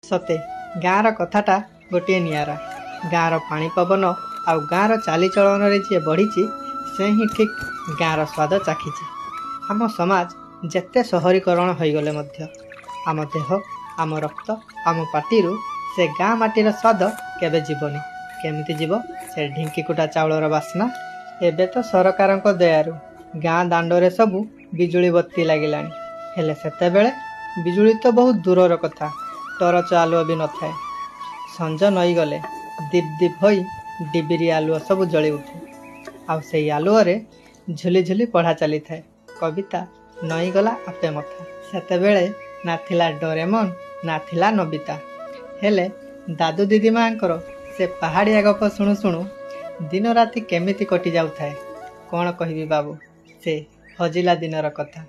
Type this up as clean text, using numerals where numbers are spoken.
सते गाँर कथाटा गोटे नियारा। गाँर पानी पवन आउ गाँर चालीचलन जी बढ़ी से ही ठीक गाँर स्वाद चाखिछि। आम समाज जेते सहरीकरण हो गले मध्य आम देह आम रक्त आम पाटिरू से गाँ माटीर स्वाद केबे जीवनी। केमिति जीव से ढिंकी कुटा चाउलर बास्ना। एबे तो सरकार दयारु गाँ दांडरे सबू बिजुली बत्ती लागिलानी। हेले सेतेबेले बिजुली तो बहुत दूरर कथा। टर्च आलुओ भी न थाए। संज नई गले दीप दीप होई डिबिरी आलुओ सब जली उठे। आउ से आलुओरे झुली झुली पढ़ा चली थाए। कविता नई गला आपे मथा। सेतेबेले ना थिला डोरेमन ना थिला नबिता। हेले दादू दीदी मांकर से पहाड़िया गप शुणु शुणु दिन राति केमिति कटि जाउ थाए। कौन कहबी बाबू से हजिला दिनर कथा।